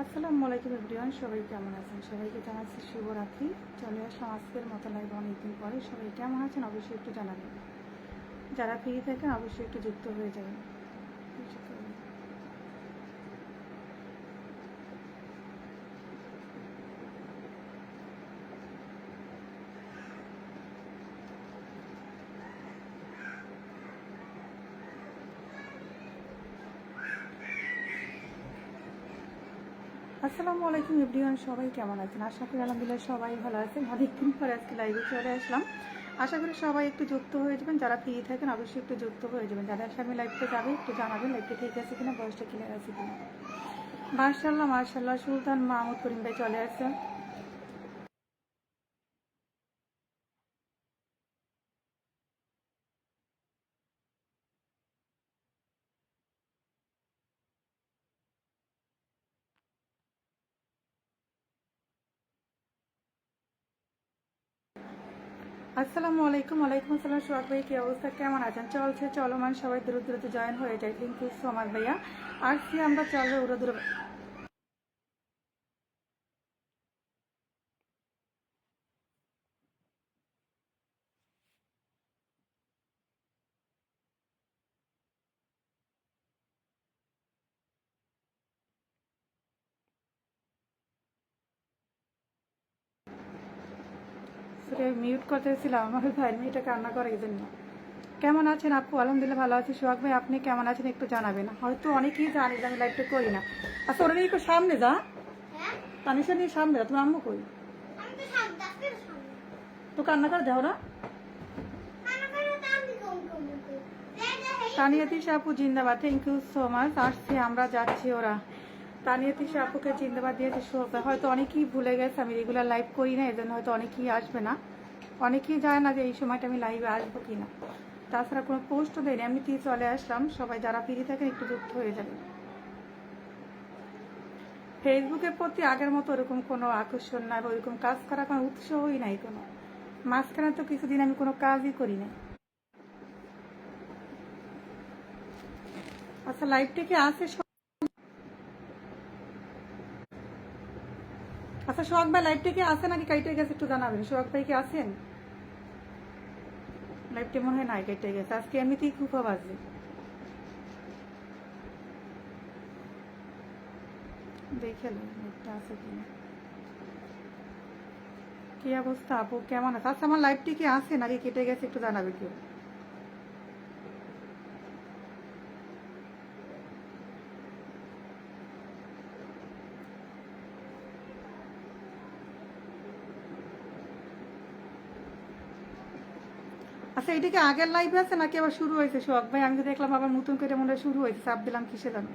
আসসালামু আলাইকুম এভরিওয়ান, সবাই কেমন আছেন? সবাইকে জানাচ্ছি শুভরাত্রি। চলে আসলাম আজকের মতো লাইভ অনেকদিন পরে। সবাই কেমন আছেন অবশ্যই একটু জানাবেন। যারা ফ্রি থাকেন অবশ্যই একটু যুক্ত হয়ে যাবেন। আসসালামু আলাইকুম এভরিওয়ান, সবাই কেমন আছেন? আশা করি আলহামদুলিল্লাহ সবাই ভালো আছেন। অনেকদিন পরে আজকে লাইভে চলে আসলাম। আশা করি সবাই একটু যুক্ত হয়ে যাবেন। যারা ফ্রি থাকেন অবশ্যই একটু যুক্ত হয়ে যাবেন। যাদের সামনে লাইভটা যাবে একটু জানাবেন লাইভটা ঠিক আছে কিনা, বয়সটা ক্লিয়ার আছে কিনা। মার্শাল্লাহ মার্শাল্লাহ, সুলতান মাহমুদ করিম ভাই চলে আসছে। আসসালামু আলাইকুম। ওয়ালাইকুম আসসালাম। সোহাগ ভাই কি অবস্থা, কেমন আছেন? চলছে চলমান, সবাই দ্রুত দ্রুত জয়েন হয়ে যায়। থ্যাংক ইউ সো মাচ ভাইয়া। আসছি আমরা, চলবে উড়ো দূরে। মিউট করতেছিলাম, আমার ভাই মেয়েটা কান্না করে এই জন্য। কেমন আছেন আপু? আলহামদুলিল্লাহ ভালো আছি। সোহাগ ভাই আপনি কেমন আছেন একটু জানাবেন। হয়তো অনেকেই জানি যে আমি লাইভটা করি না। আচ্ছা ওরা একটু সামনে যা, তানিশা নিয়ে সামনে যা। তুমি আম্মু কই? তো কান্না করে দেও না। তানিয়াতিশা আপু জিন্দাবাদ, থ্যাংক ইউ সো মাচ। আসছি আমরা, যাচ্ছি ওরা। তানিয়াতিশা আপুকে জিন্দাবাদ দিয়েছে। হয়তো অনেকেই ভুলে গেছে আমি রেগুলার লাইভ করি না, এজন্য হয়তো অনেকেই আসবে না। অনেকেই জানে না যে এই সময়টা আমি লাইভে আসবো কিনা। তাছাড়া কোনো পোস্টও দেয়নি, এমনিতেই চলে আসলাম। সবাই যারা ফ্রি থাকেন একটু যুক্ত হয়ে যাবে। ফেসবুকের প্রতি আগের মতো ওরকম কোনো আকর্ষণ নাই, ওইরকম কাজ করার কোনো উৎসাহই নাই কোনো। মাঝখানে তো কিছুদিন আমি কোনো কাজই করি না। আচ্ছা লাইভটা কি আছে? আচ্ছা সোহাগ ভাই লাইভটা কি আছে নাকি কাইটে গেছে একটু জানাবেন। সোহাগ ভাই কি আছেন? লাইভটা মনে হয় নাই, কেটে গেছে। আজকে এমনিতেই খুব বাজে। দেখে লাইভটা আছে কিনা। কি অবস্থা আপু, কেমন আছে? আচ্ছা আমার লাইভটি কি আছে নাকি কেটে গেছে একটু জানাবে কেউ। আচ্ছা এটা কি আগের লাইভে আছে নাকি আবার শুরু হয়েছে সোহাগ ভাই? আমি তো দেখলাম আবার নতুন করে মনে হয় শুরু হয়েছে, চাপ দিলাম কিসে জানো।